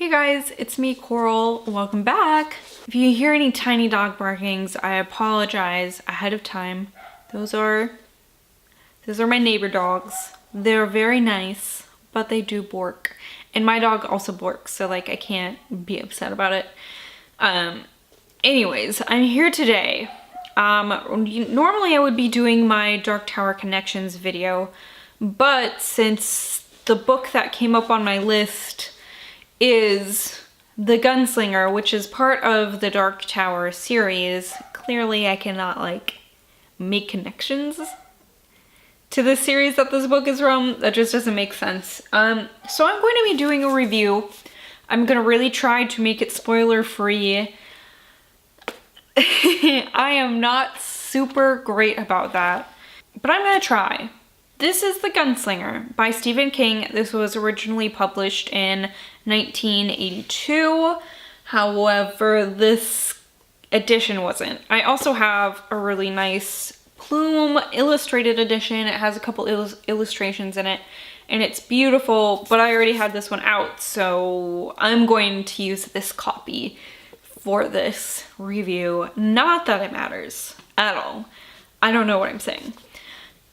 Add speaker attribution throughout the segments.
Speaker 1: Hey guys, it's me, Coral. Welcome back. If you hear any tiny dog barkings, I apologize ahead of time. Those are my neighbor dogs. They're very nice, but they do bark. And my dog also barks, so like I can't be upset about it. Anyways, I'm here today. Normally I would be doing my Dark Tower Connections video, but since the book that came up on my list is The Gunslinger, which is part of the Dark Tower series, clearly I cannot like make connections to the series that this book is from. That just doesn't make sense. So I'm going to be doing a review. I'm gonna really try to make it spoiler free. I am not super great about that, but I'm gonna try. This is The Gunslinger by Stephen King. This was originally published in 1982. However, this edition wasn't. I also have a really nice Plume illustrated edition. It has a couple illustrations in it, and it's beautiful, but I already had this one out, so I'm going to use this copy for this review. Not that it matters at all. I don't know what I'm saying.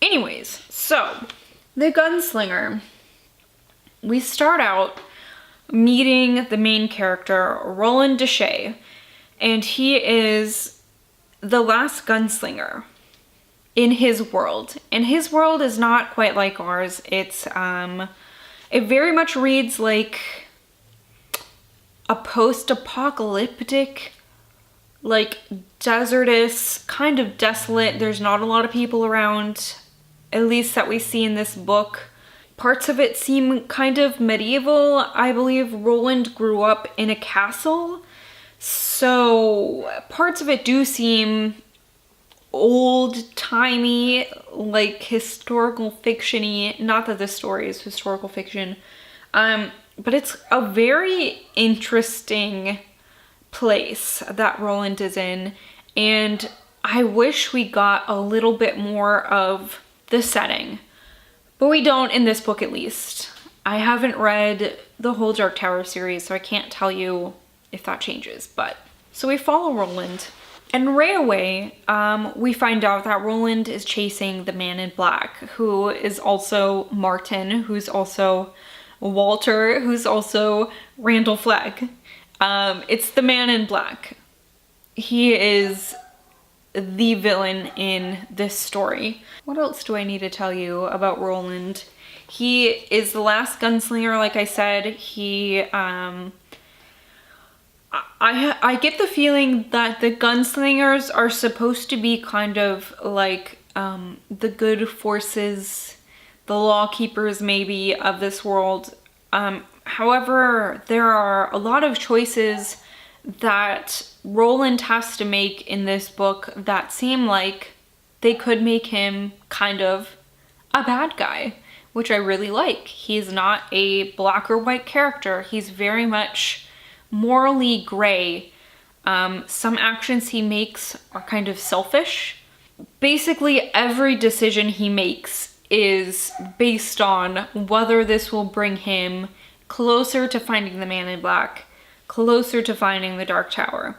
Speaker 1: Anyways, so The Gunslinger. We start out meeting the main character, Roland Deshay, and he is the last gunslinger in his world. And his world is not quite like ours. It's it very much reads like a post-apocalyptic, like desertous, kind of desolate. There's not a lot of people around, at least that we see in this book. Parts of it seem kind of medieval. I believe Roland grew up in a castle, so parts of it do seem old-timey, like historical fiction-y. Not that this story is historical fiction, but it's a very interesting place that Roland is in, and I wish we got a little bit more of the setting, but we don't in this book, at least. I haven't read the whole Dark Tower series, so I can't tell you if that changes, but so we follow Roland, and right away we find out that Roland is chasing the man in black, who is also Martin, who's also Walter, who's also Randall Flagg. It's the man in black. He is the villain in this story. What else do I need to tell you about Roland? He is the last gunslinger, like I said. He, I get the feeling that the gunslingers are supposed to be kind of like the good forces, the law keepers maybe of this world. However, there are a lot of choices that Roland has to make in this book that seem like they could make him kind of a bad guy, which I really like. He's not a black or white character. He's very much morally gray. Some actions he makes are kind of selfish. Basically, every decision he makes is based on whether this will bring him closer to finding the man in black, closer to finding the Dark Tower.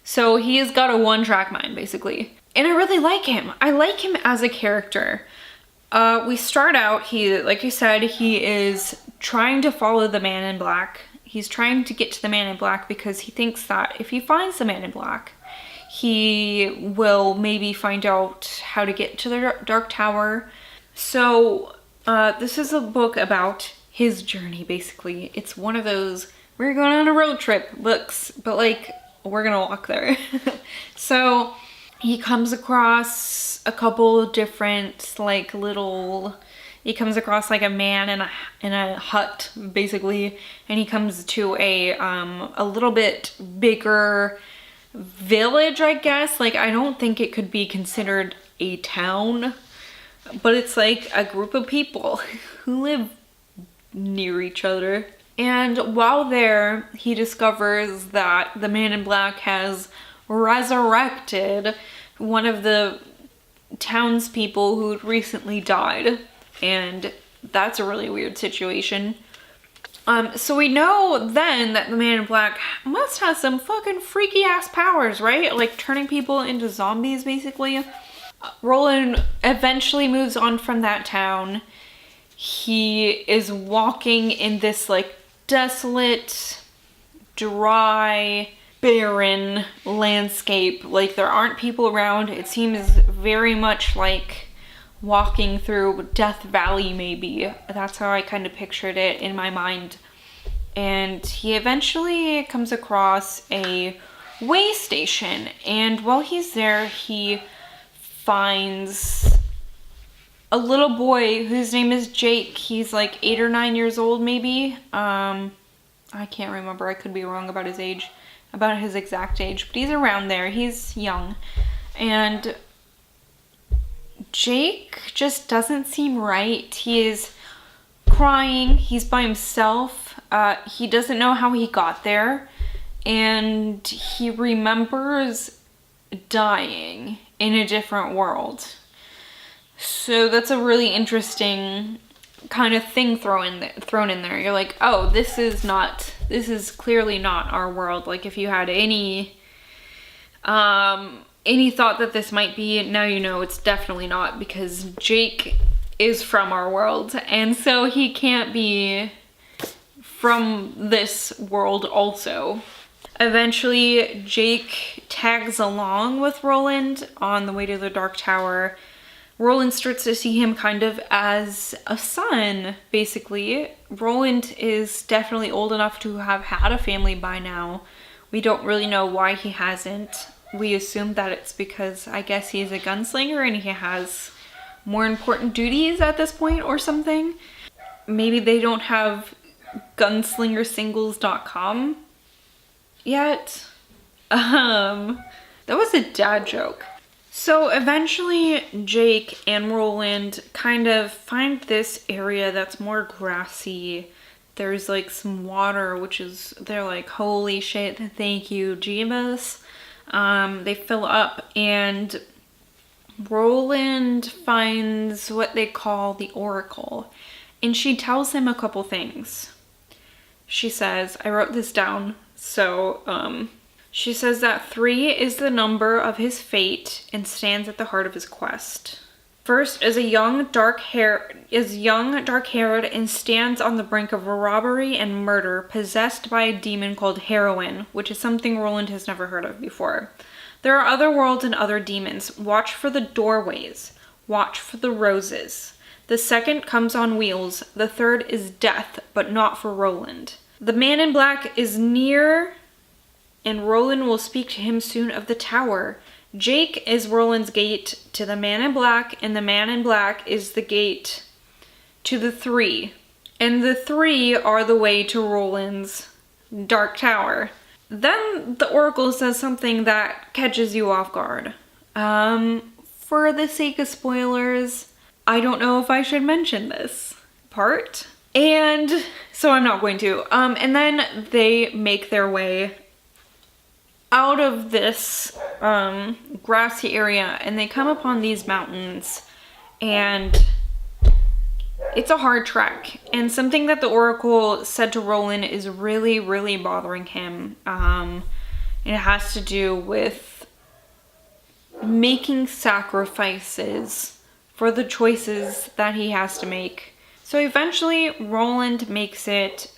Speaker 1: So he has got a one-track mind, basically. And I really like him. I like him as a character. We start out, like I said, he is trying to follow the man in black. He's trying to get to the man in black because he thinks that if he finds the man in black, he will maybe find out how to get to the Dark Tower. So this is a book about his journey, basically. It's one of those, we're going on a road trip books, but like, we're gonna walk there. So he comes across a couple different like he comes across like a man in a hut, basically, and he comes to a little bit bigger village, I guess. Like, I don't think it could be considered a town, but it's like a group of people who live near each other. And while there, he discovers that the man in black has resurrected one of the townspeople who'd recently died. And that's a really weird situation. So we know then that the Man in Black must have some fucking freaky ass powers, right? Like turning people into zombies, basically. Roland eventually moves on from that town. He is walking in this like desolate, dry, barren landscape. Like there aren't people around. It seems very much like walking through Death Valley, maybe. That's how I kind of pictured it in my mind. And he eventually comes across a way station, and while he's there, he finds a little boy whose name is Jake. He's like 8 or 9 years old, maybe. I can't remember. I could be wrong about his age, about his exact age, but he's around there. He's young. And Jake just doesn't seem right. He is crying. He's by himself. He doesn't know how he got there. And he remembers dying in a different world. So that's a really interesting kind of thing thrown in there. You're like, oh, this is clearly not our world. Like if you had any thought that this might be, now you know it's definitely not, because Jake is from our world, and so he can't be from this world also. Eventually, Jake tags along with Roland on the way to the Dark Tower. Roland starts to see him kind of as a son, basically. Roland is definitely old enough to have had a family by now. We don't really know why he hasn't. We assume that it's because I guess he's a gunslinger and he has more important duties at this point or something. Maybe they don't have gunslingersingles.com yet. That was a dad joke. So eventually Jake and Roland kind of find this area that's more grassy. There's like some water, they're like, holy shit, thank you, Jeebus. They fill up, and Roland finds what they call the Oracle, and she tells him a couple things. She says, I wrote this down, so she says that 3 is the number of his fate and stands at the heart of his quest. First is young, dark-haired, and stands on the brink of a robbery and murder, possessed by a demon called Heroin, which is something Roland has never heard of before. There are other worlds and other demons. Watch for the doorways. Watch for the roses. The second comes on wheels. The third is death, but not for Roland. The Man in Black is near, and Roland will speak to him soon of the tower. Jake is Roland's gate to the Man in Black, and the Man in Black is the gate to the 3. And the 3 are the way to Roland's Dark Tower. Then the Oracle says something that catches you off guard. For the sake of spoilers, I don't know if I should mention this part. And so I'm not going to. And then they make their way out of this grassy area, and they come upon these mountains, and it's a hard trek. And something that the Oracle said to Roland is really, really bothering him. It has to do with making sacrifices for the choices that he has to make. So eventually Roland makes it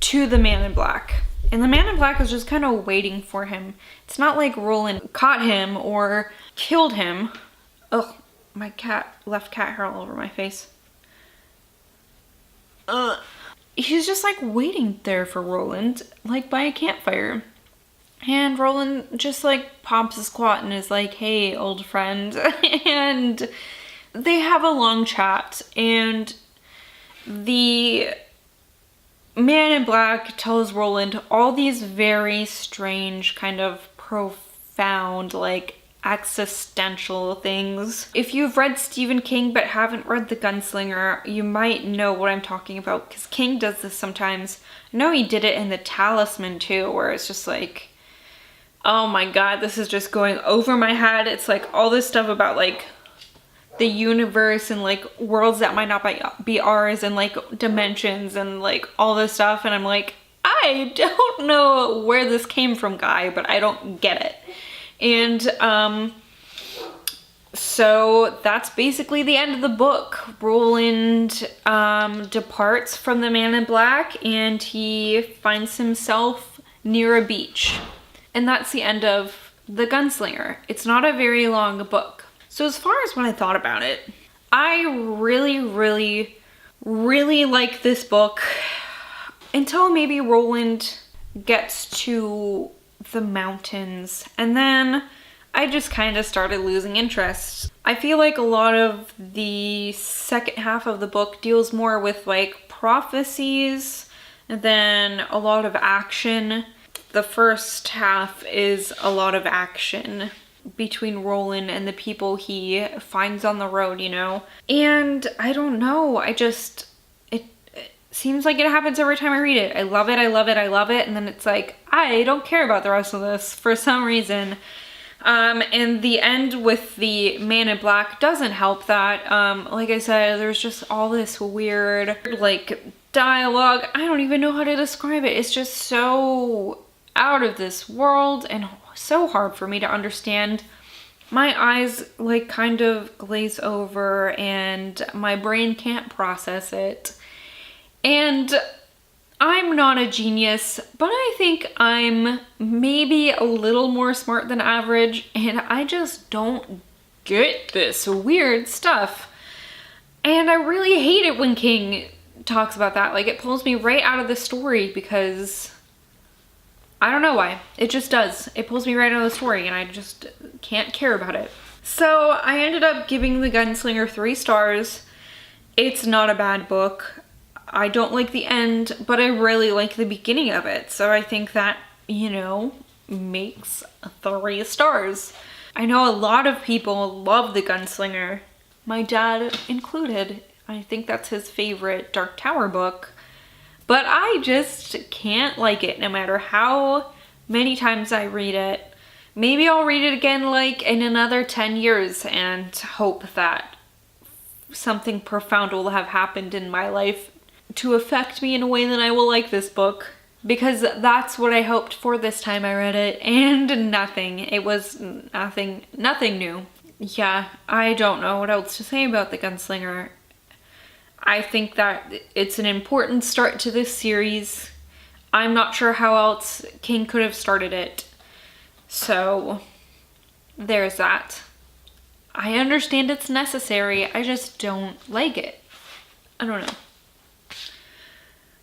Speaker 1: to the Man in Black. And the Man in Black is just kind of waiting for him. It's not like Roland caught him or killed him. Ugh, my cat left cat hair all over my face. He's just like waiting there for Roland, like by a campfire. And Roland just like pops his squat and is like, hey, old friend. And they have a long chat, and the Man in Black tells Roland all these very strange, kind of profound, like existential things. If you've read Stephen King but haven't read The Gunslinger, you might know what I'm talking about, because King does this sometimes. I know he did it in The Talisman too, where it's just like, oh my god, this is just going over my head. It's like all this stuff about like the universe and like worlds that might not be ours and like dimensions and like all this stuff. And I'm like, I don't know where this came from, guy, but I don't get it. And so that's basically the end of the book. Roland departs from the Man in Black and he finds himself near a beach. And that's the end of The Gunslinger. It's not a very long book. So as far as what I thought about it, I really, really, really like this book until maybe Roland gets to the mountains, and then I just kind of started losing interest. I feel like a lot of the second half of the book deals more with like prophecies and then a lot of action. The first half is a lot of action between Roland and the people he finds on the road, you know? And I don't know, it seems like it happens every time I read it. I love it, I love it, I love it, and then it's like, I don't care about the rest of this for some reason. And the end with the Man in Black doesn't help that. Like I said, there's just all this weird, like, dialogue. I don't even know how to describe it. It's just so out of this world and so hard for me to understand. My eyes like kind of glaze over and my brain can't process it. And I'm not a genius, but I think I'm maybe a little more smart than average, and I just don't get this weird stuff. And I really hate it when King talks about that. Like, it pulls me right out of the story because I don't know why. It just does. It pulls me right out of the story and I just can't care about it. So I ended up giving The Gunslinger 3 stars. It's not a bad book. I don't like the end, but I really like the beginning of it. So I think that, you know, makes 3 stars. I know a lot of people love The Gunslinger. My dad included. I think that's his favorite Dark Tower book. But I just can't like it no matter how many times I read it. Maybe I'll read it again like in another 10 years and hope that something profound will have happened in my life to affect me in a way that I will like this book. Because that's what I hoped for this time I read it, and nothing. It was nothing new. Yeah, I don't know what else to say about The Gunslinger. I think that it's an important start to this series. I'm not sure how else King could have started it. So, there's that. I understand it's necessary, I just don't like it. I don't know.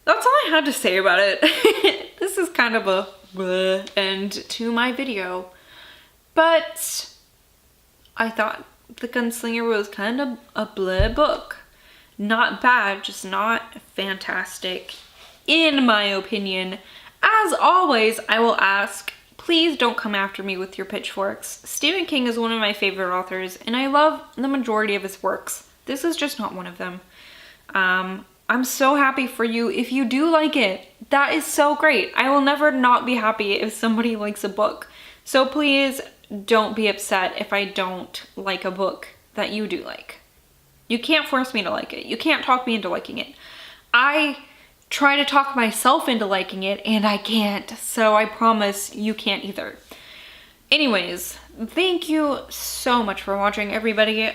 Speaker 1: That's all I had to say about it. This is kind of a bleh end to my video. But I thought The Gunslinger was kind of a bleh book. Not bad, just not fantastic, in my opinion. As always, I will ask, please don't come after me with your pitchforks. Stephen King is one of my favorite authors, and I love the majority of his works. This is just not one of them. I'm so happy for you if you do like it. That is so great. I will never not be happy if somebody likes a book. So please don't be upset if I don't like a book that you do like. You can't force me to like it. You can't talk me into liking it. I try to talk myself into liking it and I can't. So I promise you can't either. Anyways, thank you so much for watching, everybody.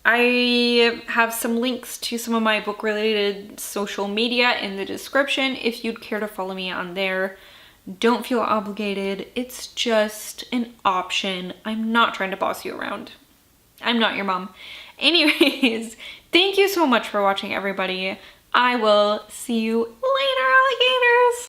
Speaker 1: I have some links to some of my book related social media in the description if you'd care to follow me on there. Don't feel obligated. It's just an option. I'm not trying to boss you around. I'm not your mom. Anyways, thank you so much for watching, everybody. I will see you later, alligators.